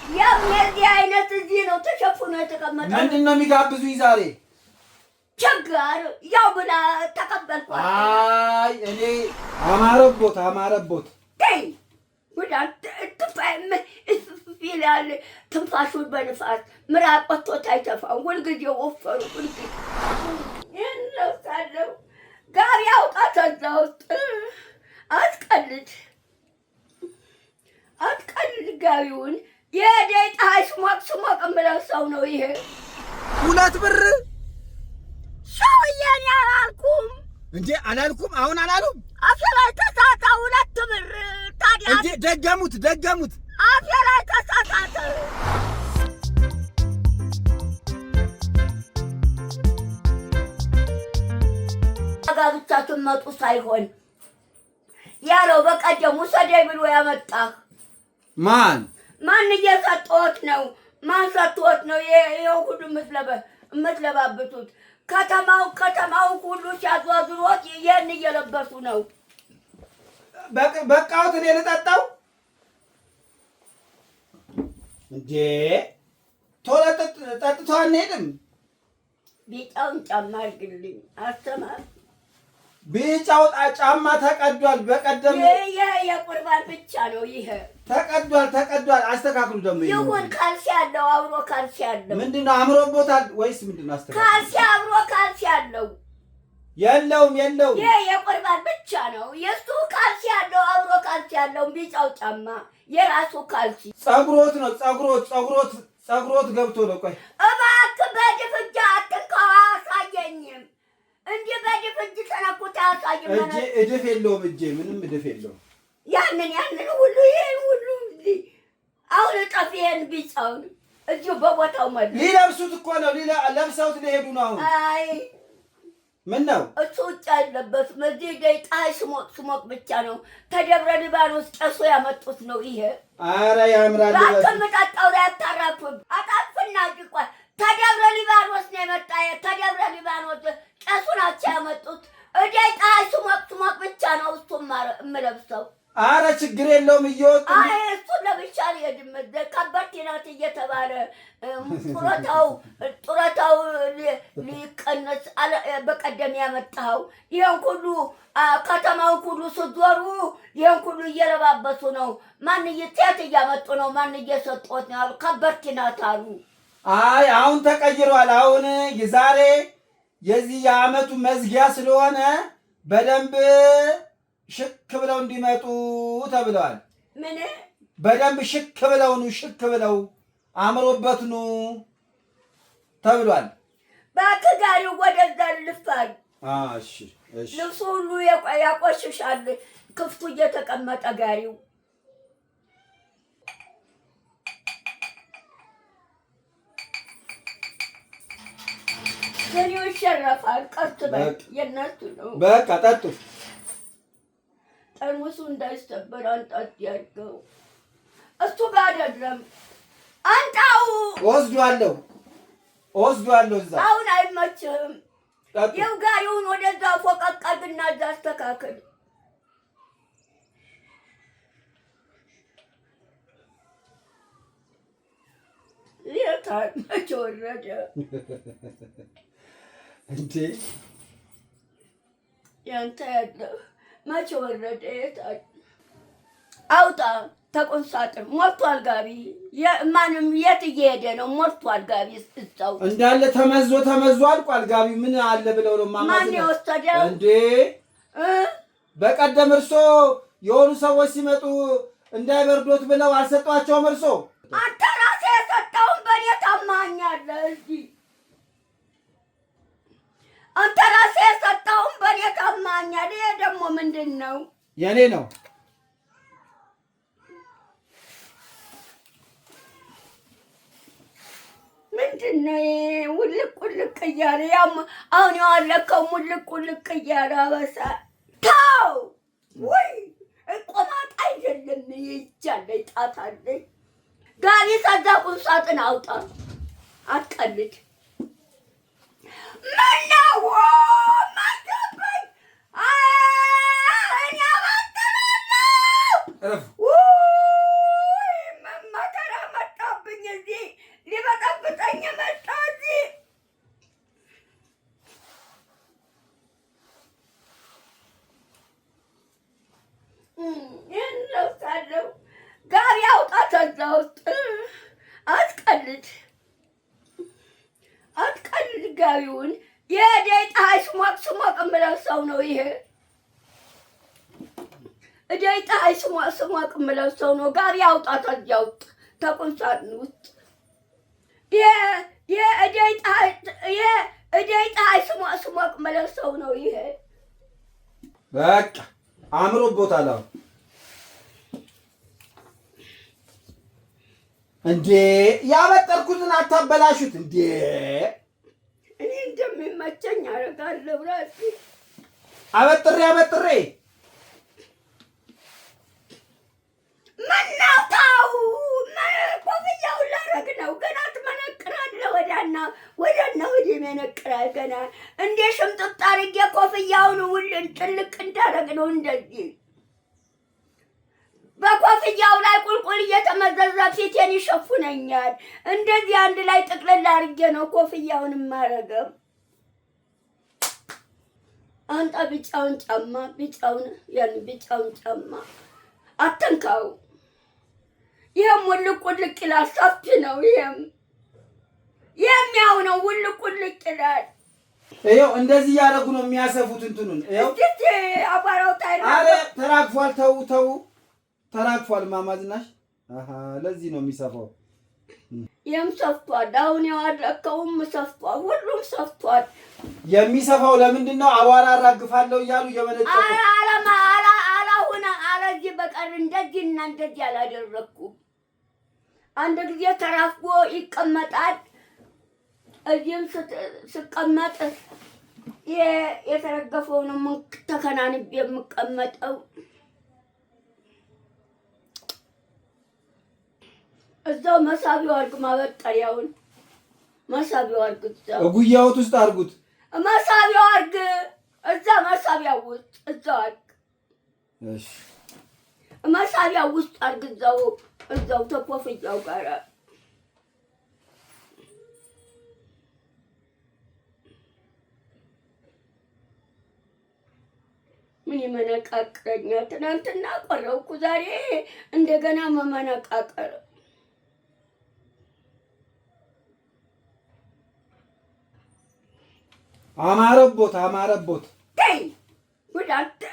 የዚህ አይነት እዚህ ነው ተሸፍኖ የተቀመጠው። ምንድነው የሚጋብዙኝ ዛሬ? ችግር ያው ብላ ተቀበልኳት። አይ እኔ አማረቦት ተይ ወዳት ተፋም ይላል ትንፋሹን በንፋስ ምራቅ ወጥቶት አይተፋም። ሁልጊዜ ወፈሩ ሁልጊዜ ይነሳለው ጋር ያውጣት እዛ ውስጥ አትቀልድ ጋቢውን የደቂቃ ስሞቅ የምለው ሰው ነው ይሄ። 2 ብር ሰውዬን አላልኩም እንዴ? አላልኩም? አሁን አላሉም? አፌ ላይ ተሳታ 2 ብር። ታዲያ እንዴ ደገሙት። አፌ ላይ ተሳሳተ። ጋብቻቱን መጡ ሳይሆን ያለው በቀደም ውሰደኝ ብሎ ያመጣህ ማን እየሰጠዎት ነው? ማን ሰጥቶት ነው? ይሄው ሁሉ የምትለባብቱት ከተማው ሁሉ ሲያዟዙሮት ይሄን እየለበሱ ነው። በቃውት እኔ ልጠጣው እንዴ? ቶሎ ጠጥቶ አንሄድም? ቢጫውን ጫማ አድርግልኝ አስተማር። ቢጫው ጫማ ተቀዷል። በቀደም የቁርባን ብቻ ነው ይሄ ተቀዷል። አስተካክሉ ደግሞ ይሁን። ካልሲ ያለው አብሮ ካልሲ ያለው ምንድነው? አምሮቦታል ወይስ ምንድነው? አስተካክሉ። ካልሲ አብሮ ካልሲ ያለው የለውም። ይሄ የቁርባን ብቻ ነው። የሱ ካልሲ ያለው አብሮ ካልሲ ያለው ቢጫው ጫማ የራሱ ካልሲ። ጸጉሮት ነው ጸጉሮት ገብቶ ነው። ቆይ እባክህ በድፍጃ አትንካው። አያሳየኝም እንዴ? በድፍጅ ተነኩት አያሳየም። እድፍ የለውም። ምንም እድፍ የለውም። ያንን ሁሉ ይሄን ሁሉ አሁን ጠፍ ይሄን ቢጫውን እዚሁ በቦታው ማለት ሊለብሱት እኮ ነው። ለብሰውት ሊሄዱ ነው አሁን። አይ ምን ነው እሱ ውጭ አይለበስም። እዚህ ደቂቃ ስሞቅ ብቻ ነው። ተደብረ ሊባኖስ ጨሱ ያመጡት ነው ይሄ። ኧረ ያምራል። ባከምጣጣው ላይ አታራፍም። አጣፍና ጅቋ ተደብረ ሊባኖስ ነው የመጣ። ተደብረ ሊባኖስ ጨሱ ናቸው ያመጡት። ደቂቃ ስሞቅ ብቻ ነው እሱም የምለብሰው። ኧረ ችግር የለውም። እየወጡ አይ እሱን ለብቻ አልሄድም። ከበርቴ ናት እየተባለ ጡረታው ሊቀነስ በቀደም ያመጣኸው ይሄን ሁሉ ከተማውን ሁሉ ስትዞሩ ይሄን ሁሉ እየለባበሱ ነው። ሴት እያመጡ ነው። ማን እየሰጡት ነው አሉ። ከበርቴ ናት አሉ። አይ አሁን ተቀይሯል። አሁን ዛሬ የዚህ የዓመቱ መዝጊያ ስለሆነ በደንብ ሽክ ብለው እንዲመጡ ተብለዋል። ምን በደንብ ሽክ ብለው አምሮበት ነው ተብሏል። ባክጋሪው ወደዛ ልፋል። እሺ ልብሱ ሁሉ ያቆሽሻል። ክፍቱ እየተቀመጠ ጋሪው ገሪው ይሸረፋል። ቀጥ በል የእነሱ ነው። በቃ ጠጡ። ጠርሙሱ እንዳይሰበር አንጣት ያድርገው። እሱ ጋር አይደለም አንጣው። ወስዷለሁ እዛ። አሁን አይመችህም። ይኸው ጋሪውን ወደዛ ፎቀቀልና እዛ አስተካክል። የታል መቼ ወረደ እንዴ? ያንተ ያለው መቼ ወረደ? የታል አውጣ። ተቁም ሳጥን ሞልቷል ጋቢ። ማንም የት እየሄደ ነው? ሞልቷል ጋቢ እዛው እንዳለ ተመዞ አልቋል ጋቢ። ምን አለ ብለው ነው ማን የወሰደው እንዴ? በቀደም እርሶ የሆኑ ሰዎች ሲመጡ እንዳይበርዶት ብለው አልሰጧቸውም? እርሶ አንተ ራስህ የሰጠውን በእኔ ታማኛለህ። እዚህ አንተ ራስህ የሰጠውን በእኔ ታማኛለህ። ይሄ ደግሞ ምንድን ነው? የኔ ነው። ምንድን ነው? ውልቅ እያለ አሁን የዋለከው ውልቅ እያለ አበሳ ተው። ወይ ቆማጣ አይደለም ይቻለኝ ጣት አለኝ። ጋቢ ሰዛ ቁም ሳጥን አውጣ። አትቀልድ። ምነው ማገባኝ? እኔ አባጥላለሁ። መከራ መጣብኝ። ውስጥ አትቀልድ ጋቢውን የደይ ፀሐይ ስሟቅ የምለው ሰው ነው ይሄ። እደይ ፀሐይ ስሟቅ የምለው ሰው ነው። ጋቢ አውጣት እዚያ ውስጥ ተቁም ሳጥን ውስጥ የእደይ ፀሐይ ስሟቅ የምለው ሰው ነው ይሄ። በቃ አምሮቦታል። አሁን እንዴ ያበጠርኩትን አታበላሹት እንዴ! እኔ እንደሚመቸኝ አደርጋለሁ። ራሴ አበጥሬ ምነው ተው፣ ኮፍያውን ላደርግ ነው። ገና ትመነቅራለህ። ወዲያና ወዲህ መነቅራል። ገና እንደ ሽምጥጥ አድርጌ ኮፍያውን ውልን ጥልቅ እንዳደረግ ነው። እንደዚህ በኮፍያው ላይ ቁልቁል እየተመዘዘ ፊቴን ይሸፉነኛል። እንደዚህ አንድ ላይ ጥቅልል አድርጌ ነው ኮፍያውን የማደርገው። አንተ ቢጫውን ጫማ አትንካው። ይሄም ውልቅ ይላል። ሰፊ ነው። ይሄም ያው ነው። ውልቅ ይላል። ይኸው እንደዚህ እያደረጉ ነው የሚያሰፉት እንትኑን። ይኸው አቧራው ታይራ አረ ተራግፏል። ተው ተራግፏል። እማማ ዝናሽ ለዚህ ነው የሚሰፋው። ይሄም ሰፍቷል። አሁን ያደረከውም ሰፍቷል። ሁሉም ሰፍቷል። የሚሰፋው ለምንድን ነው? አቧራ አራግፋለሁ እያሉ እየመነጨቁ አለዚህ በቀር እንደዚህና እንደዚህ አላደረኩም። አንድ ጊዜ ተራፍጎ ይቀመጣል። እዚህም ስቀመጥ የተረገፈውን ተከናንቤ የምቀመጠው እዛው መሳቢያው አድርግ። ማበጠሪያውን መሳቢያው አድርግ። እዛው ጉያውት ውስጥ አድርጉት። መሳቢያው አድርግ። እዛ መሳቢያው ውስጥ እዛው አድርግ። እሺ መሳቢያው ውስጥ አድርግ። እዛው ተኮፍያው ጋር ምን ይመነቃቅረኛል? ትናንትና ቆረውኩ፣ ዛሬ እንደገና መመነቃቀር። አማረቦት ተይ ጉዳት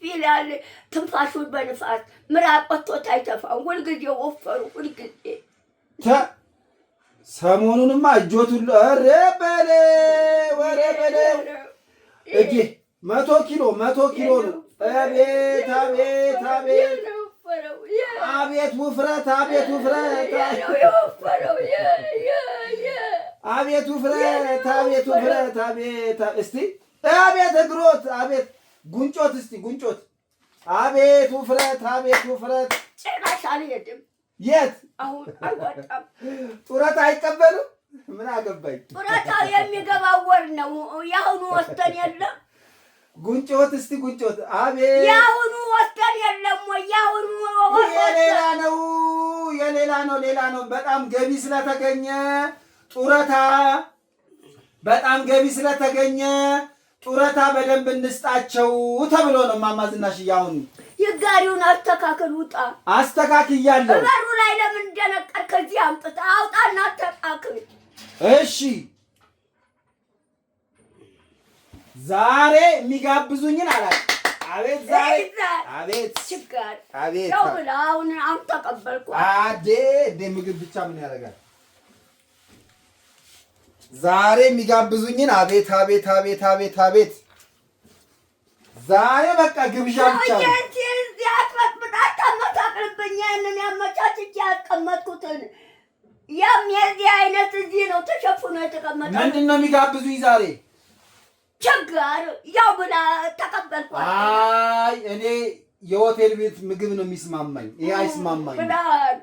ይላል። ትንፋሹን በንፋስ ምራቅ ወጥቶት አይተፋም። ሁልጊዜ ወፈሩ። ሁልጊዜ ሰሞኑንማ እጆቱን ኧረ በለ እጄ 100 ኪሎ ነው። አቤት ውፍረት! አቤት እስቲ አቤት እግሮት! አቤት ጉንጮት! እስቲ ጉንጮት! አቤት ውፍረት! ጭራሽ አልሄድም። የት? አሁን አልወጣም። ጡረታ አይቀበሉም? ምን አገባኝ። ጡረታው የሚገባው ወር ነው። የአሁኑ ወስተን የለም። ጉንጮት! እስቲ ጉንጮት! አቤት የአሁኑ ወስተን የለም ወይ? የአሁኑ ሌላ ነው። በጣም ገቢ ስለተገኘ ጡረታ ጡረታ በደንብ እንስጣቸው ተብሎ ነው። እማማ ዝናሽ ያሁን የጋሪውን አስተካክል። ውጣ። አስተካክያለሁ። በሩ ላይ ለምን እንደነቀር ከዚህ አምጥተህ አውጣና አስተካክል። እሺ ዛሬ የሚጋብዙኝን አላውቅም። አቤት ችግር አቤት ያው ብላ አሁን ተቀበልኩ። ምግብ ብቻ ምን ያደርጋል? ዛሬ የሚጋብዙኝን አቤት ዛሬ በቃ ግብዣ ብቻ ነው። ያንን ያመቻችቼ ያስቀመጥኩትን የዚህ አይነት እዚህ ነው ተሸፍኖ የተቀመጠው። ምንድን ነው የሚጋብዙኝ ዛሬ? ችግር ያው ብላ ተቀበልኩ። አይ እኔ የሆቴል ቤት ምግብ ነው የሚስማማኝ። ይሄ አይስማማኝ ብላል።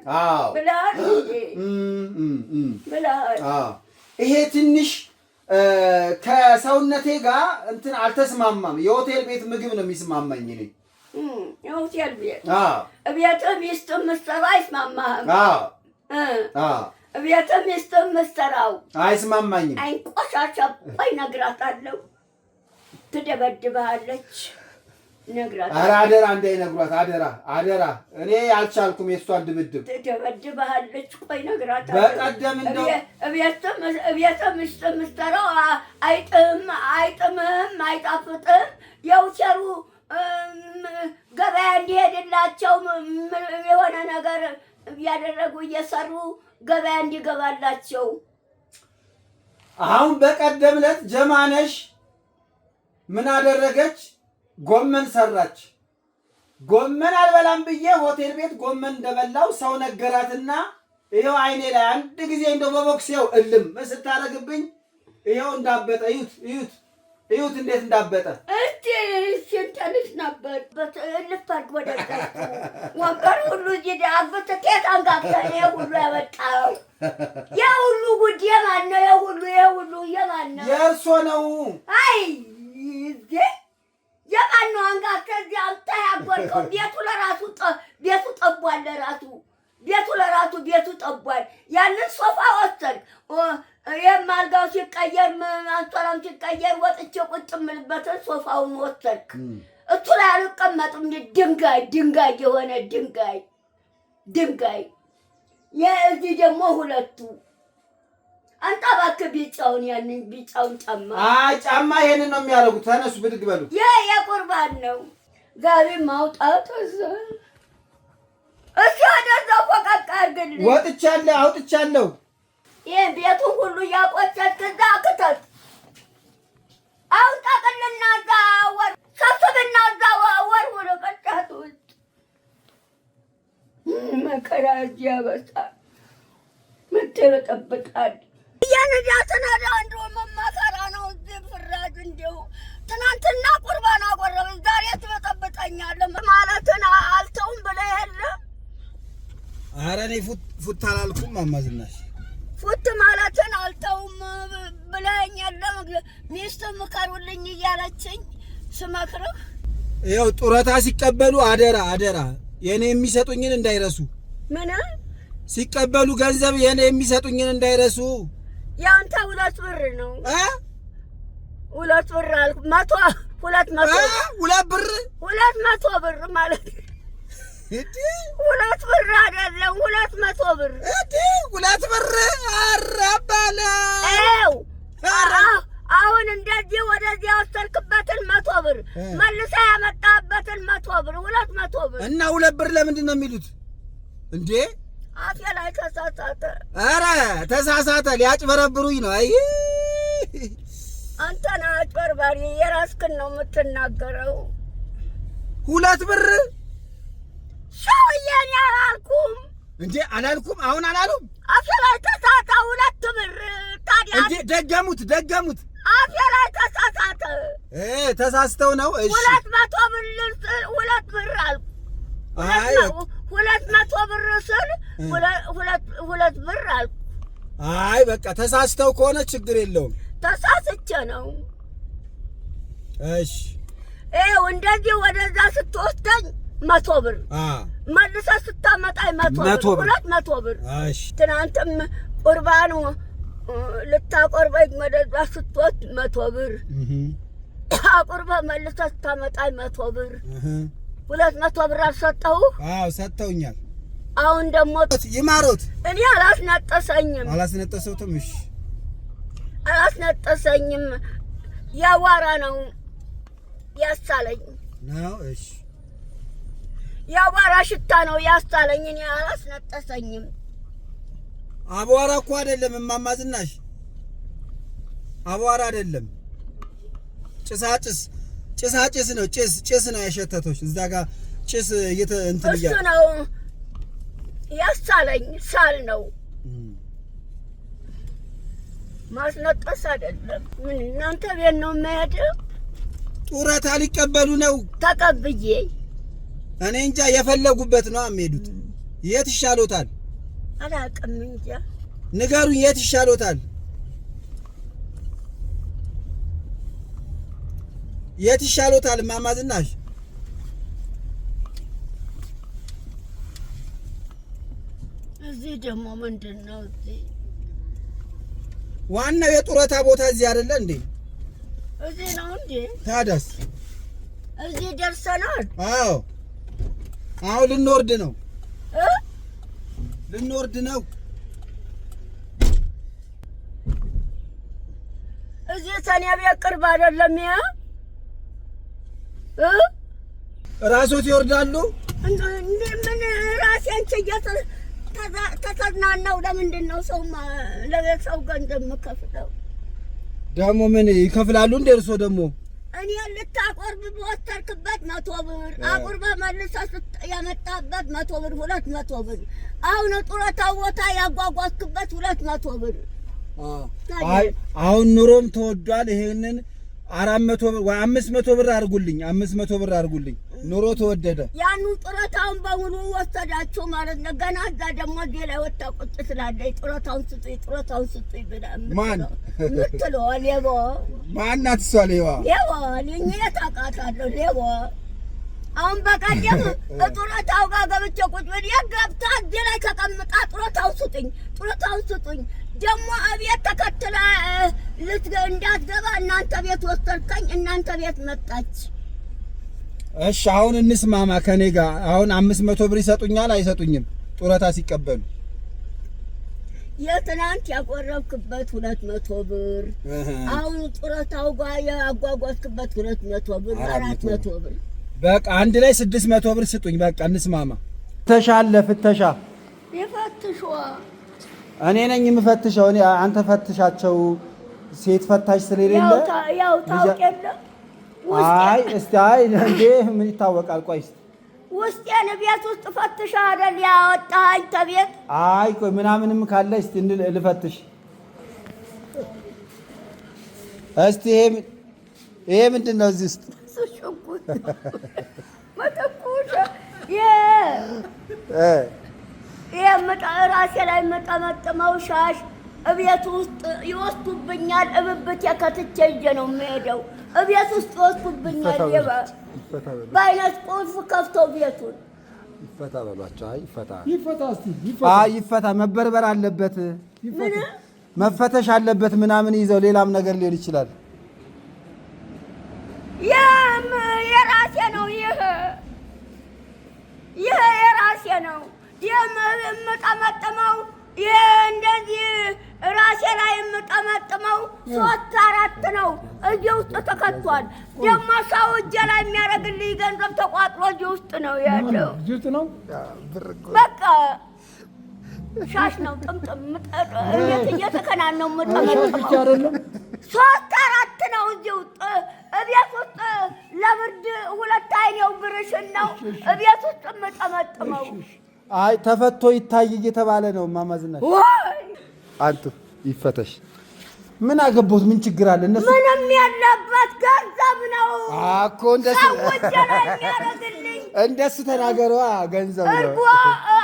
ይሄ ትንሽ ከሰውነቴ ጋር እንትን አልተስማማም። የሆቴል ቤት ምግብ ነው የሚስማማኝ እኔ። የሆቴል ቤት ቤት ሚስት የምትሰራ አይስማማህም? ቤት ሚስት የምትሰራው አይስማማኝም። አይ ቆሻሻ ቆይ እነግራታለሁ። ትደበድብሃለች። ነግራት። ኧረ አደራ እንዳይነግሯት አደራ አደራ። እኔ አልቻልኩም የእሷን ድብድብ። ትደበድብሃለች። ቆይ ነግራት። በቀደም እንደው እቤትም የምትሰራው አይጥምህም አይጣፍጥም። የውቸሩ ገበያ እንዲሄድላቸው የሆነ ነገር እያደረጉ እየሰሩ ገበያ እንዲገባላቸው። አሁን በቀደም ዕለት ጀማነሽ ምን አደረገች? ጎመን ሰራች። ጎመን አልበላም ብዬ ሆቴል ቤት ጎመን እንደበላው ሰው ነገራትና ይኸው አይኔ ላይ አንድ ጊዜ እንደው በቦክሴው እልም ስታረግብኝ ይኸው እንዳበጠ እዩት እንዴት እንዳበጠ። እስቲ ሲንተልሽ ነበር ልፋርግ ወደ ወንበር ሁሉ እዚህ አግብተህ ከየት አንጋግተህ ይሄ ሁሉ ያመጣው? የሁሉ ጉድ የማን ነው? የሁሉ የማን ነው? የእርሶ ነው። አይ የማን ነው? አንጋግተህ እዚህ አምጥተህ ያጎርከው? ቤቱ ጠቧል። ቤቱ ጠቧል። ያንን ሶፋ ወሰድክ። ይህም አልጋው ሲቀየር አንሶላም ሲቀየር ወጥቼ ቁጭ የምልበትን ሶፋውን ወሰድክ። እሱ ላይ አልቀመጥም። ድንጋይ የሆነ ድንጋይ የእዚህ ደግሞ ሁለቱ አንተ እባክህ ያንን ቢጫውን ጫማ ጫማ ይሄንን ነው የሚያደርጉት። ተነሱ ብድግ በሉ። የቁርባን ነው። ጋቢ ማውጣት እሱ ወደዛው ፈቀቅ አድርግልኝ። አውጥቻለሁ። ይሄን ቤቱን ሁሉ እያቆጨት እዛ ክተት አውጣቅልና እዛ ሰብስብና እዛ ወርውር ቅርጫት ውስጥ። መከራ እዚህ ያበሳል። ምትበጠብጣል እያነዳ ተናዳ አንዱ መማከራ ነው። እዚህ ፍራጅ እንዲሁ ትናንትና ቁርባን አቆረብን ዛሬ ትበጠብጠኛለህ ማለትን አልተውም ብለህ የለ። ኧረ እኔ ፉት አላልኩም ማማዝናሽ። ፉት ማለትን አልተውም ብለኸኝ የለም። ሚስት ምከሩልኝ እያለችኝ ስመክርህ ይኸው ጡረታ ሲቀበሉ አደራ የኔ የሚሰጡኝን እንዳይረሱ። ምን ሲቀበሉ ገንዘብ የኔ የሚሰጡኝን እንዳይረሱ። ያንተ 2 ብር ነው። 2 ብር አልኩ። 200 ብር 200 ብር ማለት 2 ብር አይደለም 200 ብር 2 ብር አራባለ። አሁን እንደዚህ ወደዚህ ያወሰድክበትን 100 ብር መልሰ ያመጣበትን 100 ብር 200 ብር እና 2 ብር ለምንድን ነው የሚሉት እንዴ? አፌ ላይ ተሳሳተ። ኧረ ተሳሳተ። ሊያጭበረብሩኝ ነው። አይ አንተ ነህ አጭበርባሪ። የራስህን ነው የምትናገረው። 2 ብር ሰውዬን አላልኩም እንዴ? አላልኩም? አሁን አላሉም? አፌ ላይ ተሳሳተ። 2 ብር ታዲያ እንዴ? ደገሙት። አፌ ላይ ተሳሳተ። ተሳስተው ነው። እሺ 200 ብር 2 ብር አልኩ። 200 ብር ስል 2 ብር አልኩ። አይ በቃ ተሳስተው ከሆነ ችግር የለውም። ተሳስቼ ነው። እሺ ይኸው እንደዚህ ወደዛ ስትወስደኝ 100 ብር መልሰህ ስታመጣኝ 100 ብር 200 ብር። እሺ ትናንትም ቁርባኑ ልታቆርበኝ ወደዛ ስትወስድ 100 ብር አቁርበህ መልሰህ ስታመጣኝ 100 ብር 200 ብር አልሰጠሁህ? አዎ ሰጠውኛል። አሁን ደግሞ ይማሮት እኔ አላስነጠሰውትም። እሺ አላስነጠሰኝም። ያዋራ ነው ያሳለኝ ነው። እሺ ያዋራ ሽታ ነው ያሳለኝ። እኔ አላስነጠሰኝም። አቧራ እኮ አይደለም እማማ ዝናሽ፣ አቧራ አይደለም። ጭሳጭስ ነው። ጭስ ነው ያሸተቶች። እዛ ጋር ጭስ እንትን እሱ ነው ያሳለኝ። ሳል ነው ማስነጠስ አይደለም። ምን እናንተ ቤት ነው የምሄድ? ጡረታ ሊቀበሉ ነው። ተቀብዬ እኔ እንጃ የፈለጉበት ነው የሚሄዱት። የት ይሻሎታል? አላውቅም እንጃ። ንገሩኝ፣ የት ይሻሎታል? የት ይሻሎታል እማማ ዝናሽ? እዚህ ደግሞ ምንድን ነው? እዚህ ዋናው የጡረታ ቦታ እዚህ አይደለ እንዴ? እዚህ ነው እንዴ? ታዲያስ እዚህ ደርሰናል። አዎ አሁን ልንወርድ ነው። ልንወርድ ነው። እዚህ ሰኔ ቤት ቅርብ አይደለም? ያ ራሶት ይወርዳሉ። እንዴ ምን ራሴን ችዬ ተዝናናው። ለምንድን ነው ለሰው ገንዘብ የምከፍለው? ደግሞ ምን ይከፍላሉ እንደ እርሶ ደግሞ? እኔ ልታቆርብ በወሰድክበት 100 ብር አቁርበ መልሰህ ያመጣበት 100 ብር 200 ብር። አሁን ጡረታ ቦታ ያጓጓዝክበት 200 ብር። አይ አሁን ኑሮም ተወዷል። ይሄንን 400 ብር ወይ 500 ብር አድርጉልኝ። 500 ብር አድርጉልኝ። ኑሮ ተወደደ። ያኑ ጡረታውን በሙሉ ወሰዳችሁ ማለት ነው። ገና እዛ ደግሞ እዚህ ላይ ወጣ ቁጭ ስላለኝ ጡረታውን ስጡኝ ብለህ ማን የምትለው ሌባ ማናት? እሷ ሌባ እኔ ታውቃታለሁ። ሌባ አሁን በቀደም ጡረታው ጋር ገብቼ ቁጭ ብዬ ገብታ እዚህ ላይ ተቀምጣ ጡረታውን ስጡኝ ደግሞ እቤት ተከትላ እንዳትገባ እናንተ ቤት ወሰድከኝ። እናንተ ቤት መጣች። እሺ አሁን እንስማማ ከኔ ጋር። አሁን 500 ብር ይሰጡኛል አይሰጡኝም? ጡረታ ሲቀበሉ የትናንት ያቆረብክበት 200 ብር አሁን ጡረታው ጋር ያጓጓዝክበት 200 ብር 400 ብር በቃ አንድ ላይ 600 ብር ስጡኝ። በቃ እንስማማ። ፍተሻ ፍተሻ ይፈትሽዋ። እኔ ነኝ የምፈትሸው። እኔ አንተ ፈትሻቸው። ሴት ፈታሽ ስለሌለ ያው ታውቅ የለ። አይ እስቲ አይ እንዴ ምን ይታወቃል? ቆይ እስቲ ውስጤን ቤት ውስጥ ፈትሻ አይደል ያወጣኝ ተቤት። አይ ቆይ ምናምንም ካለ እስቲ ልፈትሽ። እስቲ ይሄ ምንድን ነው እዚህ ውስጥ? ሽጉጥ መተኩሻ ራሴ ላይ የምጠመጥመው ሻሽ እቤት ውስጥ ይወስዱብኛል። እብብት የከትቼ ይዤ ነው የምሄደው። እቤት ውስጥ ይወስዱብኛል። በአይነት ቁልፍ ከፍተው ቤቱን ይፈታ በሏቸው። አይ ይፈታ ይፈታ። አይ ይፈታ። መበርበር አለበት፣ መፈተሽ አለበት ምናምን ይዘው ሌላም ነገር ሊሆን ይችላል። የራሴ ነው። ይሄ የራሴ ነው። የምጠመጥመው እንደዚህ ራሴ ላይ የምጠመጥመው 3 4 ነው። እዚህ ውስጥ ተከቷል። ደግሞ ሰው እጄ ላይ የሚያደርግልኝ ገንዘብ ተቋጥሮ እዚህ ውስጥ ነው ያለው። በቃ ሻሽ ነው ጥምጥም እየተከናነው የምጠመጥመው 3 4 ነው እዚህ ውስጥ። እቤት ውስጥ ለብርድ 2 አይኔው ብርሽን ነው እቤት ውስጥ የምጠመጥመው። አይ ተፈቶ ይታይ እየተባለ ነው። ማማዝናሽ አንቱ ይፈተሽ። ምን አገቦት? ምን ችግር አለ? እነሱ ምንም ያለበት ገንዘብ ነው እኮ። እንደሱ ተናገሯ። ገንዘብ ነው። እርጎ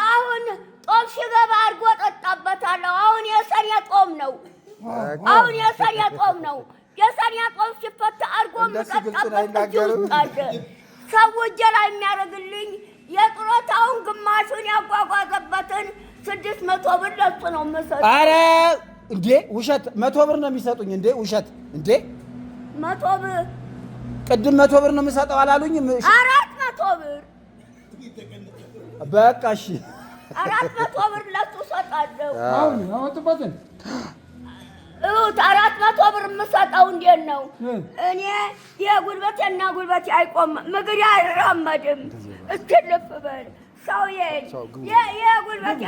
አሁን ጦም ሲገባ እርጎ ጠጣበታለሁ። አሁን የሰኔ ጦም ነው። የሰኔ ጦም ሲፈታ እርጎ የምጠጣበት ይውጣል። ሰው እጄ ላይ የሚያደርግልኝ የጡረታውን ግማሹን ያጓጓዘበትን 600 ብር ለሱ ነው የምሰጠው። ኧረ እንዴ ውሸት! 100 ብር ነው የሚሰጡኝ እንዴ? ውሸት እንዴ! 100 ብር ቅድም 100 ብር ነው የምሰጠው አላሉኝም? 400 ብር በቃ እሺ፣ 400 ብር ለሱ እሰጣለሁ። አሁን አወጡበትን 400 ብር የምሰጠው እንዴት ነው? እኔ የጉልበቴና ጉልበቴ አይቆምም፣ እግሬ አይራመድም። እስክልፍ በል ሰውዬ የጉልበቴ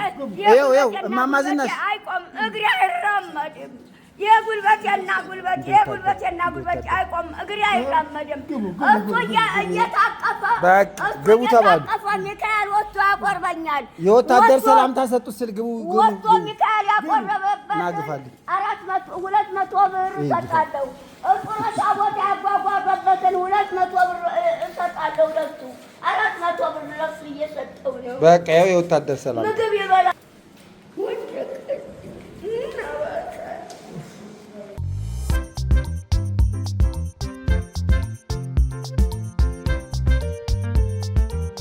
እማማ ዝናሽ አይቆምም፣ እግሬ አይራመድም። የጉልበቴና ጉልበቴ አይቆምም፣ እግሬ አይራመድም። እሱ እየታቀፈ ግቡ ተባሉ። ሚካኤል ወጥቶ ያቆርበኛል። የወታደር ሰላምታ ሰጡት ስል ግቡ ወጥቶ ሚካኤል ያቆረበበት 200 ብር እሰጣለሁ። ጡረታ ቦታ ያጓጓዘበትን 200 ብር እሰጣለሁ ለሱ። 400 ብር ለሱ እየሰጠው ነው። በቃ ያው የወታደር ሰላምታ ምግብ